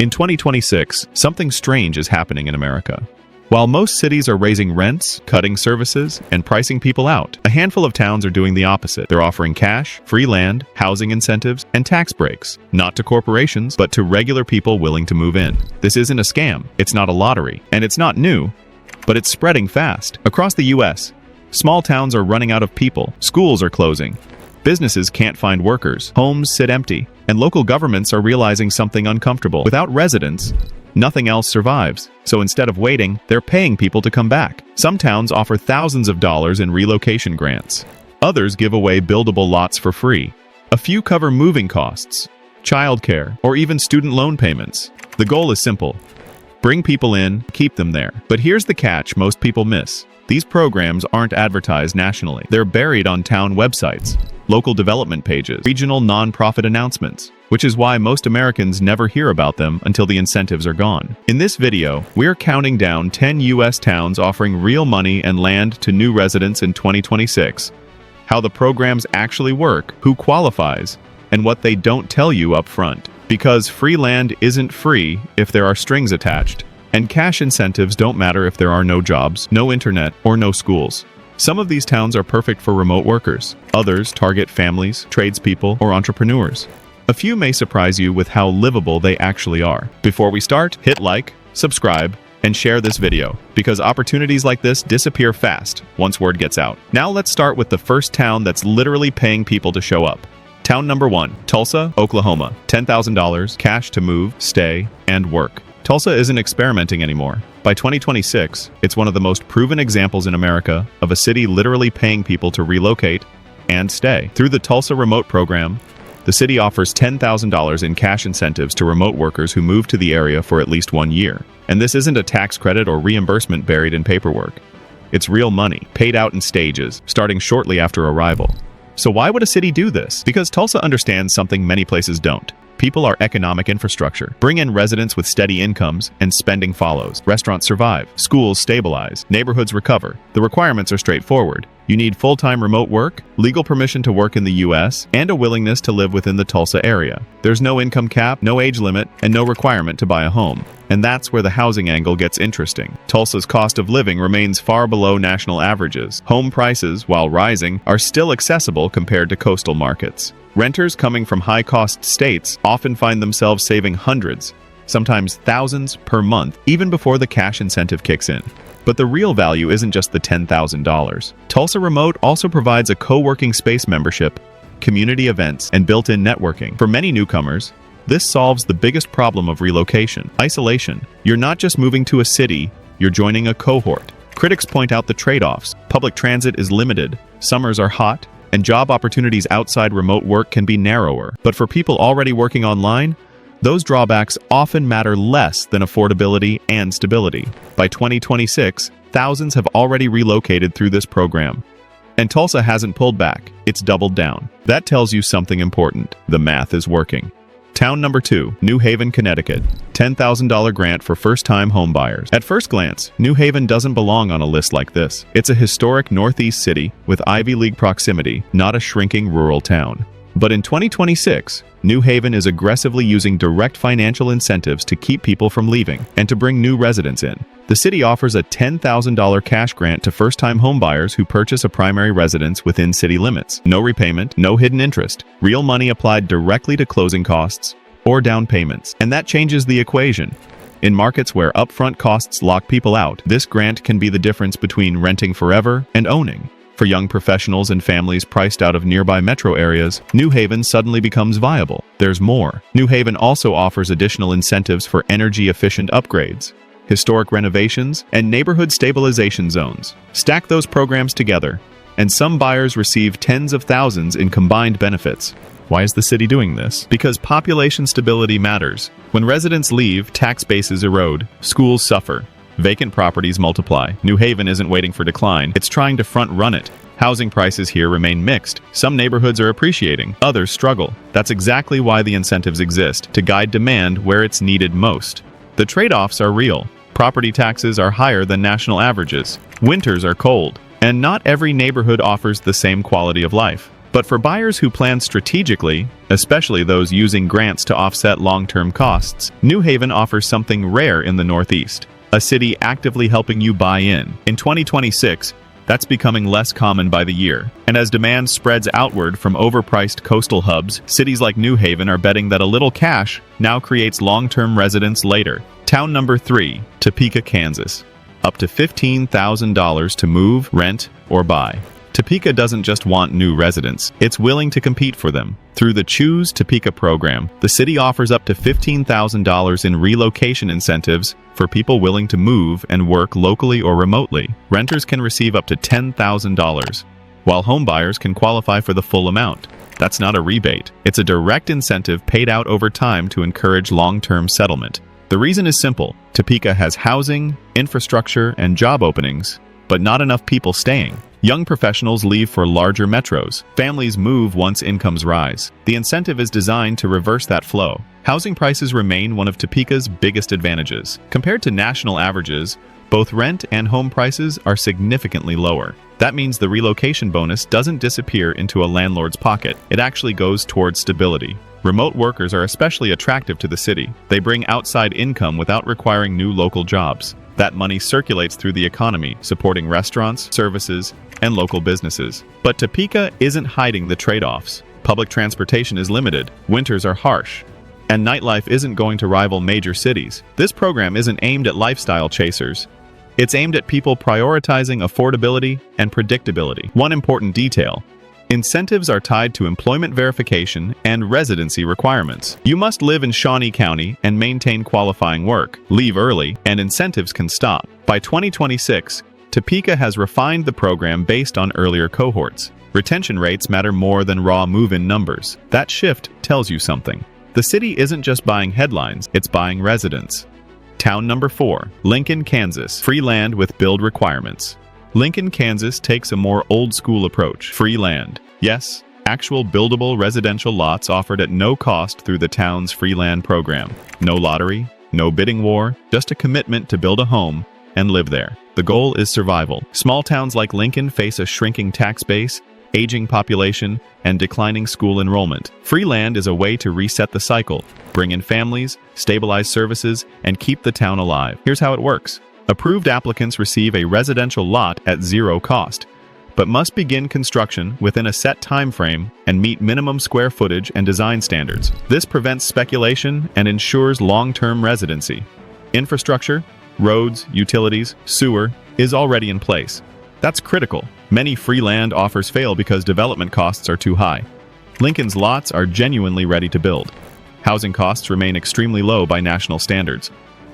In 2026, something strange is happening in America. While most cities are raising rents, cutting services, and pricing people out, a handful of towns are doing the opposite. They're offering cash, free land, housing incentives, and tax breaks, not to corporations, but to regular people willing to move in. This isn't a scam, it's not a lottery, and it's not new, but it's spreading fast. Across the U.S., small towns are running out of people, schools are closing, businesses can't find workers, homes sit empty, and local governments are realizing something uncomfortable. Without residents, nothing else survives. So instead of waiting, they're paying people to come back. Some towns offer thousands of dollars in relocation grants. Others give away buildable lots for free. A few cover moving costs, childcare, or even student loan payments. The goal is simple: bring people in, keep them there. But here's the catch most people miss. These programs aren't advertised nationally. They're buried on town websites, local development pages, regional nonprofit announcements, which is why most Americans never hear about them until the incentives are gone. In this video, we're counting down 10 U.S. towns offering real money and land to new residents in 2026, how the programs actually work, who qualifies, and what they don't tell you up front. Because free land isn't free if there are strings attached, and cash incentives don't matter if there are no jobs, no internet, or no schools. Some of these towns are perfect for remote workers. Others target families, tradespeople, or entrepreneurs. A few may surprise you with how livable they actually are. Before we start, hit like, subscribe, and share this video, because opportunities like this disappear fast once word gets out. Now let's start with the first town that's literally paying people to show up. Town number 1, Tulsa, Oklahoma. $10,000, cash to move, stay, and work. Tulsa isn't experimenting anymore. By 2026, it's one of the most proven examples in America of a city literally paying people to relocate and stay. Through the Tulsa Remote Program, the city offers $10,000 in cash incentives to remote workers who move to the area for at least 1 year. And this isn't a tax credit or reimbursement buried in paperwork. It's real money, paid out in stages, starting shortly after arrival. So why would a city do this? Because Tulsa understands something many places don't. People are economic infrastructure. Bring in residents with steady incomes, and spending follows. Restaurants survive. Schools stabilize. Neighborhoods recover. The requirements are straightforward. You need full-time remote work, legal permission to work in the U.S., and a willingness to live within the Tulsa area. There's no income cap, no age limit, and no requirement to buy a home. And that's where the housing angle gets interesting. Tulsa's cost of living remains far below national averages. Home prices, while rising, are still accessible compared to coastal markets. Renters coming from high-cost states often find themselves saving hundreds, sometimes thousands per month, even before the cash incentive kicks in. But the real value isn't just the $10,000. Tulsa Remote also provides a co-working space membership, community events, and built-in networking. For many newcomers, this solves the biggest problem of relocation: isolation. You're not just moving to a city, you're joining a cohort. Critics point out the trade-offs. Public transit is limited, summers are hot, and job opportunities outside remote work can be narrower. But for people already working online, those drawbacks often matter less than affordability and stability. By 2026, thousands have already relocated through this program. And Tulsa hasn't pulled back, it's doubled down. That tells you something important: the math is working. Town number 2, New Haven, Connecticut. $10,000 grant for first-time homebuyers. At first glance, New Haven doesn't belong on a list like this. It's a historic Northeast city with Ivy League proximity, not a shrinking rural town. But in 2026, New Haven is aggressively using direct financial incentives to keep people from leaving and to bring new residents in. The city offers a $10,000 cash grant to first-time homebuyers who purchase a primary residence within city limits. No repayment, no hidden interest. Real money applied directly to closing costs or down payments. And that changes the equation. In markets where upfront costs lock people out, this grant can be the difference between renting forever and owning. For young professionals and families priced out of nearby metro areas, New Haven suddenly becomes viable. There's more. New Haven also offers additional incentives for energy-efficient upgrades, historic renovations, and neighborhood stabilization zones. Stack those programs together, and some buyers receive tens of thousands in combined benefits. Why is the city doing this? Because population stability matters. When residents leave, tax bases erode, schools suffer, vacant properties multiply. New Haven isn't waiting for decline, it's trying to front-run it. Housing prices here remain mixed. Some neighborhoods are appreciating, others struggle. That's exactly why the incentives exist, to guide demand where it's needed most. The trade-offs are real. Property taxes are higher than national averages. Winters are cold, and not every neighborhood offers the same quality of life. But for buyers who plan strategically, especially those using grants to offset long-term costs, New Haven offers something rare in the Northeast, a city actively helping you buy in. In 2026, that's becoming less common by the year. And as demand spreads outward from overpriced coastal hubs, cities like New Haven are betting that a little cash now creates long-term residence later. Town number 3, Topeka, Kansas. Up to $15,000 to move, rent, or buy. Topeka doesn't just want new residents, it's willing to compete for them. Through the Choose Topeka program, the city offers up to $15,000 in relocation incentives for people willing to move and work locally or remotely. Renters can receive up to $10,000, while homebuyers can qualify for the full amount. That's not a rebate. It's a direct incentive paid out over time to encourage long-term settlement. The reason is simple. Topeka has housing, infrastructure, and job openings, but not enough people staying. Young professionals leave for larger metros. Families move once incomes rise. The incentive is designed to reverse that flow. Housing prices remain one of Topeka's biggest advantages. Compared to national averages, both rent and home prices are significantly lower. That means the relocation bonus doesn't disappear into a landlord's pocket. It actually goes towards stability. Remote workers are especially attractive to the city. They bring outside income without requiring new local jobs. That money circulates through the economy, supporting restaurants, services, and local businesses. But Topeka isn't hiding the trade-offs. Public transportation is limited, winters are harsh, and nightlife isn't going to rival major cities. This program isn't aimed at lifestyle chasers. It's aimed at people prioritizing affordability and predictability. One important detail: incentives are tied to employment verification and residency requirements. You must live in Shawnee County and maintain qualifying work. Leave early, and incentives can stop. By 2026, Topeka has refined the program based on earlier cohorts. Retention rates matter more than raw move-in numbers. That shift tells you something. The city isn't just buying headlines, it's buying residents. Town number 4, Lincoln, Kansas. Free land with build requirements. Lincoln, Kansas takes a more old-school approach. Free land. Yes, actual buildable residential lots offered at no cost through the town's free land program. No lottery, no bidding war, just a commitment to build a home and live there. The goal is survival. Small towns like Lincoln face a shrinking tax base, aging population, and declining school enrollment. Free land is a way to reset the cycle, bring in families, stabilize services, and keep the town alive. Here's how it works. Approved applicants receive a residential lot at zero cost, but must begin construction within a set time frame and meet minimum square footage and design standards. This prevents speculation and ensures long-term residency. Infrastructure, roads, utilities, sewer, is already in place. That's critical. Many free land offers fail because development costs are too high. Lincoln's lots are genuinely ready to build. Housing costs remain extremely low by national standards.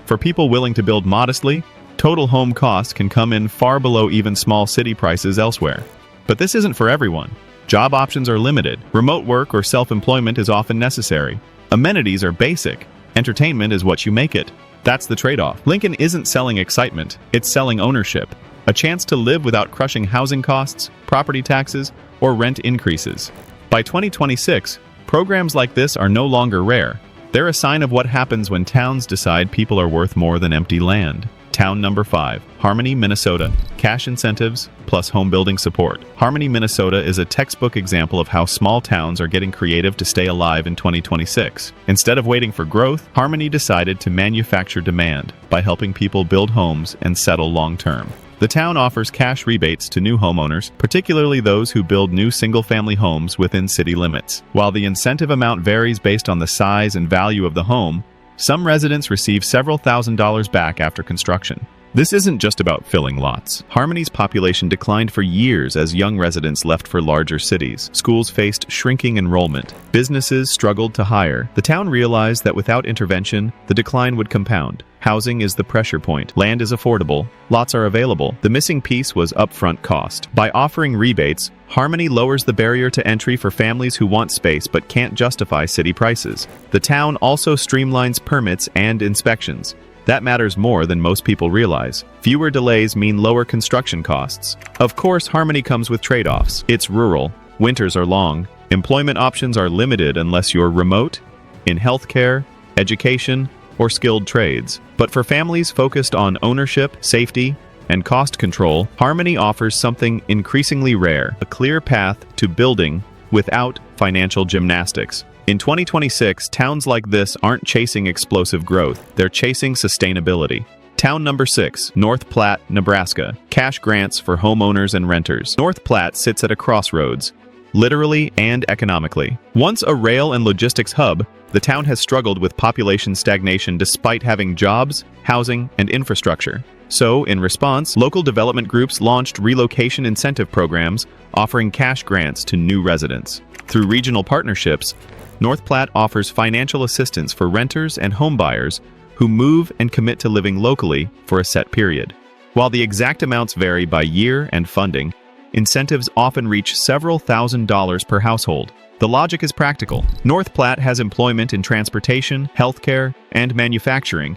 For people willing to build modestly, total home costs can come in far below even small city prices elsewhere. But this isn't for everyone. Job options are limited. Remote work or self-employment is often necessary. Amenities are basic. Entertainment is what you make it. That's the trade-off. Lincoln isn't selling excitement, it's selling ownership. A chance to live without crushing housing costs, property taxes, or rent increases. By 2026, programs like this are no longer rare. They're a sign of what happens when towns decide people are worth more than empty land. Town number 5, Harmony, Minnesota. Cash incentives plus home building support. Harmony, Minnesota is a textbook example of how small towns are getting creative to stay alive in 2026. Instead of waiting for growth, Harmony decided to manufacture demand by helping people build homes and settle long-term. The town offers cash rebates to new homeowners, particularly those who build new single-family homes within city limits. While the incentive amount varies based on the size and value of the home, some residents receive several $1,000s back after construction. This isn't just about filling lots. Harmony's population declined for years as young residents left for larger cities. Schools faced shrinking enrollment. Businesses struggled to hire. The town realized that without intervention, the decline would compound. Housing is the pressure point. Land is affordable. Lots are available. The missing piece was upfront cost. By offering rebates, Harmony lowers the barrier to entry for families who want space but can't justify city prices. The town also streamlines permits and inspections. That matters more than most people realize. Fewer delays mean lower construction costs. Of course, Harmony comes with trade-offs. It's rural. Winters are long. Employment options are limited unless you're remote, in healthcare, education, or skilled trades. But for families focused on ownership, safety, and cost control, Harmony offers something increasingly rare: a clear path to building without financial gymnastics. In 2026, towns like this aren't chasing explosive growth, they're chasing sustainability. Town number 6, North Platte, Nebraska. Cash grants for homeowners and renters. North Platte sits at a crossroads, literally and economically. Once a rail and logistics hub, the town has struggled with population stagnation despite having jobs, housing, and infrastructure. So, in response, local development groups launched relocation incentive programs offering cash grants to new residents. Through regional partnerships, North Platte offers financial assistance for renters and homebuyers who move and commit to living locally for a set period. While the exact amounts vary by year and funding, incentives often reach several $1,000s per household. The logic is practical. North Platte has employment in transportation, healthcare, and manufacturing,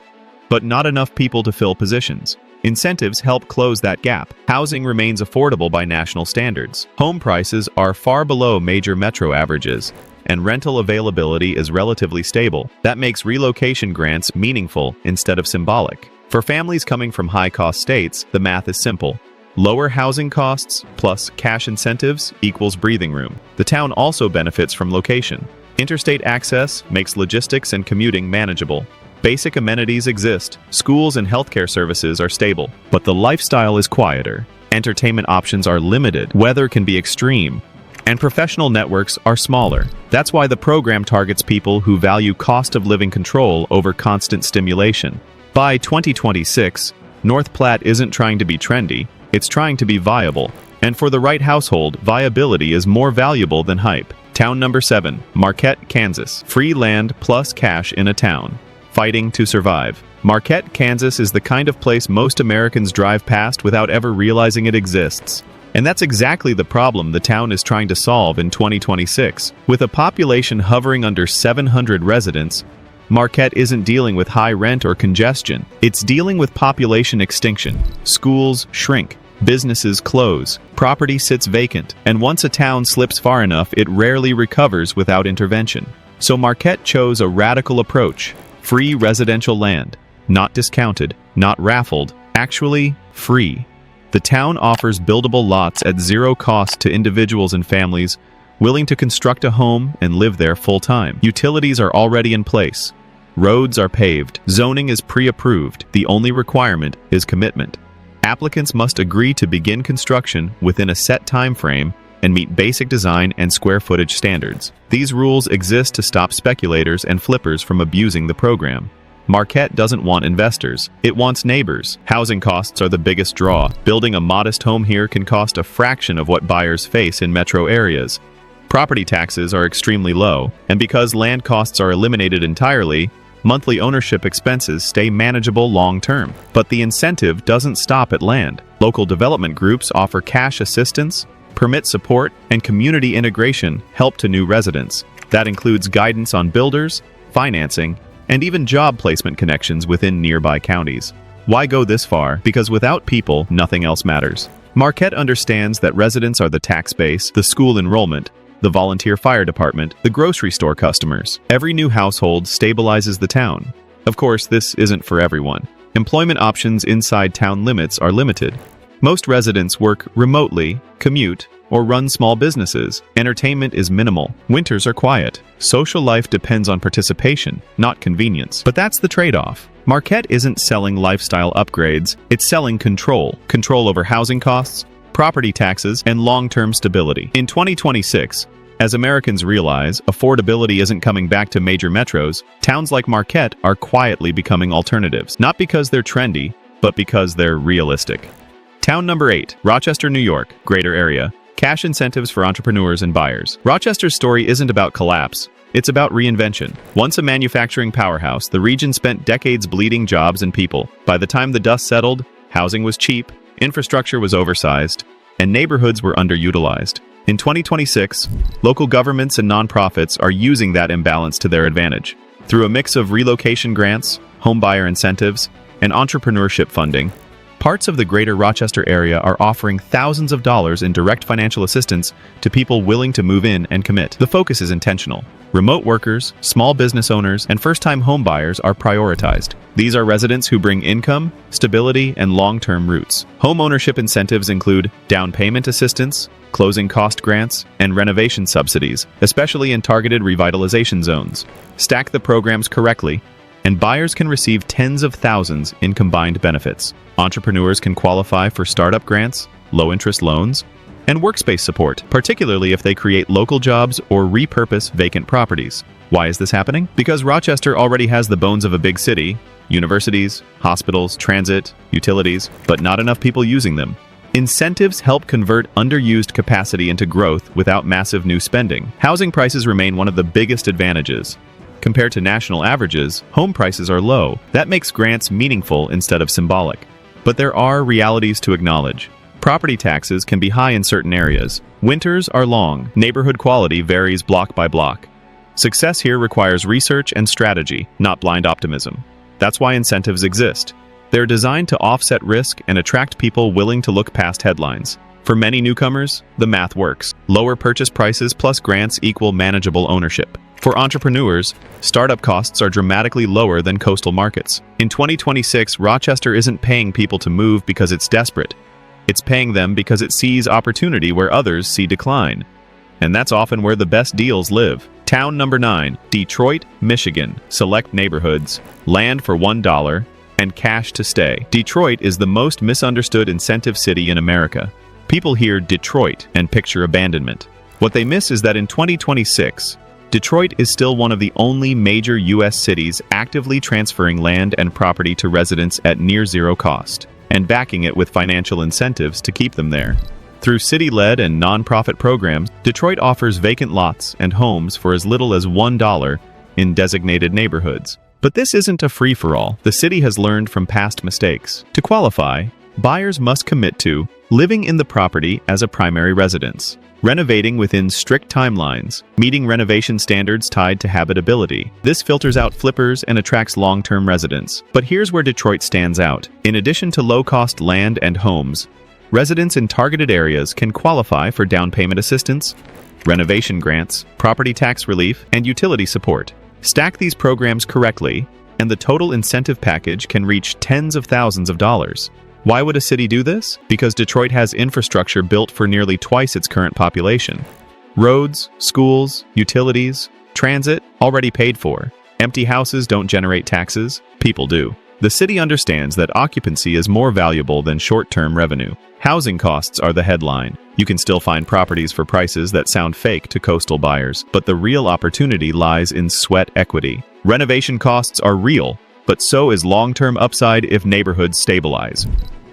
but not enough people to fill positions. Incentives help close that gap. Housing remains affordable by national standards. Home prices are far below major metro averages, and rental availability is relatively stable. That makes relocation grants meaningful instead of symbolic. For families coming from high-cost states, the math is simple. Lower housing costs plus cash incentives equals breathing room. The town also benefits from location. Interstate access makes logistics and commuting manageable. Basic amenities exist, schools and healthcare services are stable, but the lifestyle is quieter. Entertainment options are limited, weather can be extreme, and professional networks are smaller. That's why the program targets people who value cost of living control over constant stimulation. By 2026, North Platte isn't trying to be trendy, it's trying to be viable. And for the right household, viability is more valuable than hype. Town number 7, Marquette, Kansas. Free land plus cash in a town. Fighting to survive. Marquette, Kansas is the kind of place most Americans drive past without ever realizing it exists. And that's exactly the problem the town is trying to solve in 2026. With a population hovering under 700 residents, Marquette isn't dealing with high rent or congestion. It's dealing with population extinction. Schools shrink, businesses close, property sits vacant, and once a town slips far enough, it rarely recovers without intervention. So Marquette chose a radical approach. Free residential land. Not discounted, not raffled, actually free. The town offers buildable lots at zero cost to individuals and families willing to construct a home and live there full-time. Utilities are already in place. Roads are paved. Zoning is pre-approved. The only requirement is commitment. Applicants must agree to begin construction within a set time frame and meet basic design and square footage standards. These rules exist to stop speculators and flippers from abusing the program. Marquette doesn't want investors. It wants neighbors. Housing costs are the biggest draw. Building a modest home here can cost a fraction of what buyers face in metro areas. Property taxes are extremely low, and because land costs are eliminated entirely, monthly ownership expenses stay manageable long-term. But the incentive doesn't stop at land. Local development groups offer cash assistance, permit support, and community integration help to new residents. That includes guidance on builders, financing, and even job placement connections within nearby counties. Why go this far? Because without people, nothing else matters. Marquette understands that residents are the tax base, the school enrollment, the volunteer fire department, the grocery store customers. Every new household stabilizes the town. Of course, this isn't for everyone. Employment options inside town limits are limited. Most residents work remotely, commute, or run small businesses. Entertainment is minimal. Winters are quiet. Social life depends on participation, not convenience. But that's the trade-off. Marquette isn't selling lifestyle upgrades, it's selling control. Control over housing costs, property taxes, and long-term stability. In 2026, as Americans realize affordability isn't coming back to major metros, towns like Marquette are quietly becoming alternatives. Not because they're trendy, but because they're realistic. Town number 8, Rochester, New York, greater area. Cash incentives for entrepreneurs and buyers. Rochester's story isn't about collapse. It's about reinvention. Once a manufacturing powerhouse, the region spent decades bleeding jobs and people. By the time the dust settled, housing was cheap, infrastructure was oversized, and neighborhoods were underutilized. In 2026, local governments and nonprofits are using that imbalance to their advantage. Through a mix of relocation grants, homebuyer incentives, and entrepreneurship funding, Parts of the greater Rochester area are offering thousands of dollars in direct financial assistance to people willing to move in and commit. The focus is intentional. Remote workers, small business owners, and first-time home buyers are prioritized. These are residents who bring income, stability, and long-term roots. Home ownership incentives include down payment assistance, closing cost grants, and renovation subsidies, especially in targeted revitalization zones. Stack the programs correctly, and buyers can receive tens of thousands in combined benefits. Entrepreneurs can qualify for startup grants, low-interest loans, and workspace support, particularly if they create local jobs or repurpose vacant properties. Why is this happening? Because Rochester already has the bones of a big city: universities, hospitals, transit, utilities, but not enough people using them. Incentives help convert underused capacity into growth without massive new spending. Housing prices remain one of the biggest advantages. Compared to national averages, home prices are low. That makes grants meaningful instead of symbolic. But there are realities to acknowledge. Property taxes can be high in certain areas. Winters are long. Neighborhood quality varies block by block. Success here requires research and strategy, not blind optimism. That's why incentives exist. They're designed to offset risk and attract people willing to look past headlines. For many newcomers, the math works. Lower purchase prices plus grants equal manageable ownership. For entrepreneurs, startup costs are dramatically lower than coastal markets. In 2026, Rochester isn't paying people to move because it's desperate. It's paying them because it sees opportunity where others see decline. And that's often where the best deals live. Town number 9, Detroit, Michigan. Select neighborhoods, land for $1, and cash to stay. Detroit is the most misunderstood incentive city in America. People hear Detroit and picture abandonment. What they miss is that in 2026, Detroit is still one of the only major U.S. cities actively transferring land and property to residents at near zero cost, and backing it with financial incentives to keep them there. Through city-led and nonprofit programs, Detroit offers vacant lots and homes for as little as $1 in designated neighborhoods. But this isn't a free-for-all. The city has learned from past mistakes. To qualify, buyers must commit to living in the property as a primary residence, renovating within strict timelines, meeting renovation standards tied to habitability. This filters out flippers and attracts long-term residents. But here's where Detroit stands out. In addition to low-cost land and homes, residents in targeted areas can qualify for down payment assistance, renovation grants, property tax relief, and utility support. Stack these programs correctly, and the total incentive package can reach tens of thousands of dollars. Why would a city do this? Because Detroit has infrastructure built for nearly twice its current population. Roads, schools, utilities, transit, already paid for. Empty houses don't generate taxes, people do. The city understands that occupancy is more valuable than short-term revenue. Housing costs are the headline. You can still find properties for prices that sound fake to coastal buyers, but the real opportunity lies in sweat equity. Renovation costs are real, but so is long-term upside if neighborhoods stabilize.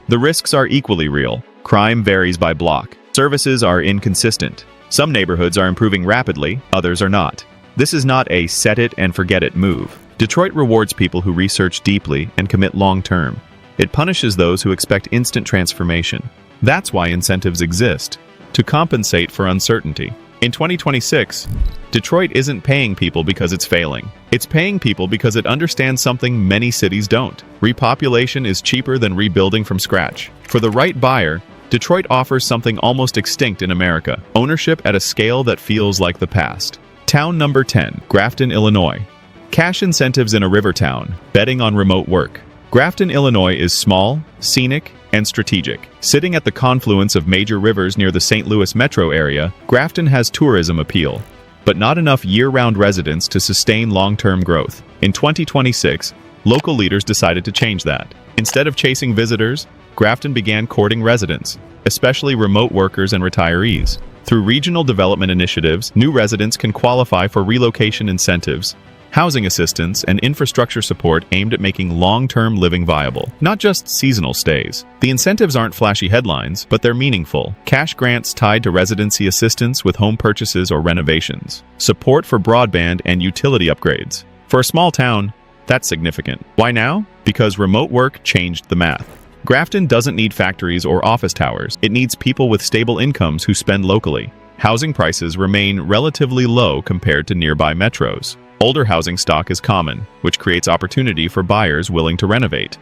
The risks are equally real. Crime varies by block. Services are inconsistent. Some neighborhoods are improving rapidly, others are not. This is not a set-it-and-forget-it move. Detroit rewards people who research deeply and commit long-term. It punishes those who expect instant transformation. That's why incentives exist, to compensate for uncertainty. In 2026, Detroit isn't paying people because it's failing. It's paying people because it understands something many cities don't. Repopulation is cheaper than rebuilding from scratch. For the right buyer, Detroit offers something almost extinct in America: ownership at a scale that feels like the past. Town number 10, Grafton, Illinois. Cash incentives in a river town, betting on remote work. Grafton, Illinois is small, scenic, and strategic. Sitting at the confluence of major rivers near the St. Louis metro area, Grafton has tourism appeal, but not enough year-round residents to sustain long-term growth. In 2026, local leaders decided to change that. Instead of chasing visitors, Grafton began courting residents, especially remote workers and retirees. Through regional development initiatives, new residents can qualify for relocation incentives, housing assistance, and infrastructure support aimed at making long-term living viable, not just seasonal stays. The incentives aren't flashy headlines, but they're meaningful. Cash grants tied to residency assistance with home purchases or renovations. Support for broadband and utility upgrades. For a small town, that's significant. Why now? Because remote work changed the math. Grafton doesn't need factories or office towers. It needs people with stable incomes who spend locally. Housing prices remain relatively low compared to nearby metros. Older housing stock is common, which creates opportunity for buyers willing to renovate.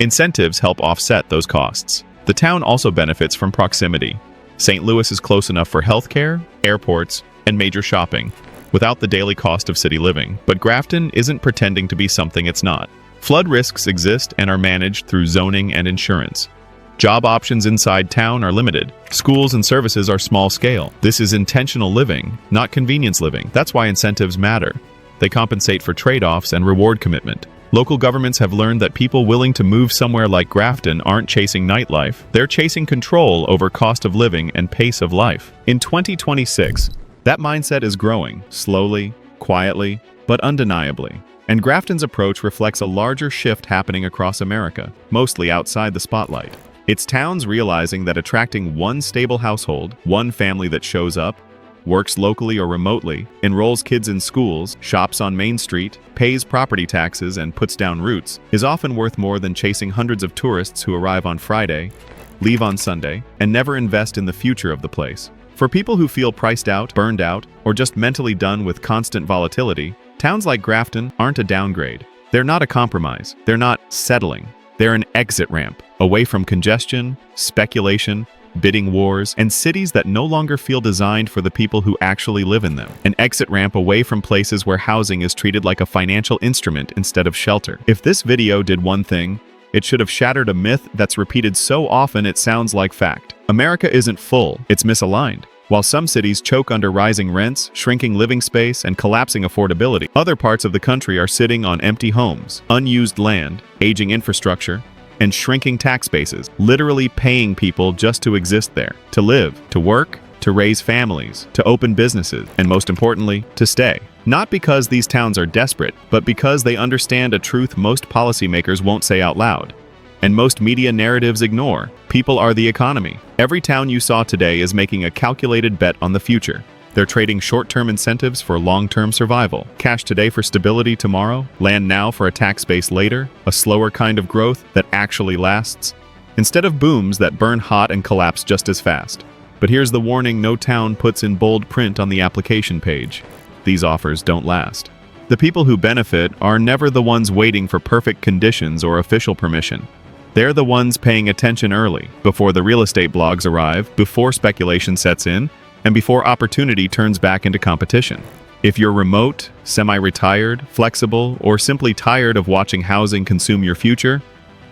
Incentives help offset those costs. The town also benefits from proximity. St. Louis is close enough for healthcare, airports, and major shopping, without the daily cost of city living. But Grafton isn't pretending to be something it's not. Flood risks exist and are managed through zoning and insurance. Job options inside town are limited. Schools and services are small scale. This is intentional living, not convenience living. That's why incentives matter. They compensate for trade-offs and reward commitment. Local governments have learned that people willing to move somewhere like Grafton aren't chasing nightlife. They're chasing control over cost of living and pace of life. In 2026, that mindset is growing, slowly, quietly, but undeniably. And Grafton's approach reflects a larger shift happening across America, mostly outside the spotlight. It's towns realizing that attracting one stable household, one family that shows up, works locally or remotely, enrolls kids in schools, shops on Main Street, pays property taxes, and puts down roots, is often worth more than chasing hundreds of tourists who arrive on Friday, leave on Sunday, and never invest in the future of the place. For people who feel priced out, burned out, or just mentally done with constant volatility, towns like Grafton aren't a downgrade. They're not a compromise. They're not settling. They're an exit ramp, away from congestion, speculation, bidding wars, and cities that no longer feel designed for the people who actually live in them. An exit ramp away from places where housing is treated like a financial instrument instead of shelter. If this video did one thing, it should have shattered a myth that's repeated so often it sounds like fact. America isn't full, it's misaligned. While some cities choke under rising rents, shrinking living space, and collapsing affordability, other parts of the country are sitting on empty homes, unused land, aging infrastructure, and shrinking tax bases, literally paying people just to exist there, to live, to work, to raise families, to open businesses, and most importantly, to stay. Not because these towns are desperate, but because they understand a truth most policymakers won't say out loud, and most media narratives ignore. People are the economy. Every town you saw today is making a calculated bet on the future. They're trading short-term incentives for long-term survival. Cash today for stability tomorrow, land now for a tax base later, a slower kind of growth that actually lasts, instead of booms that burn hot and collapse just as fast. But here's the warning no town puts in bold print on the application page. These offers don't last. The people who benefit are never the ones waiting for perfect conditions or official permission. They're the ones paying attention early, before the real estate blogs arrive, before speculation sets in, and before opportunity turns back into competition. If you're remote, semi-retired, flexible, or simply tired of watching housing consume your future,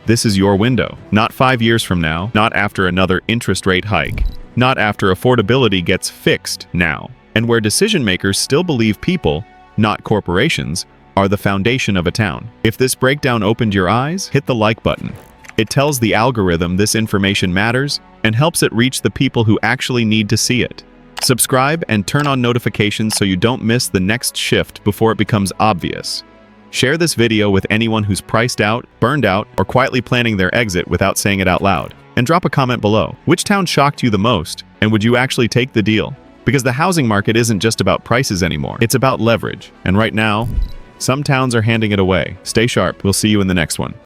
this is your window. Not 5 years from now, not after another interest rate hike, not after affordability gets fixed now, and where decision makers still believe people, not corporations, are the foundation of a town. If this breakdown opened your eyes, hit the like button. It tells the algorithm this information matters and helps it reach the people who actually need to see it. Subscribe and turn on notifications so you don't miss the next shift before it becomes obvious. Share this video with anyone who's priced out, burned out, or quietly planning their exit without saying it out loud. And drop a comment below. Which town shocked you the most, and would you actually take the deal? Because the housing market isn't just about prices anymore. It's about leverage. And right now, some towns are handing it away. Stay sharp. We'll see you in the next one.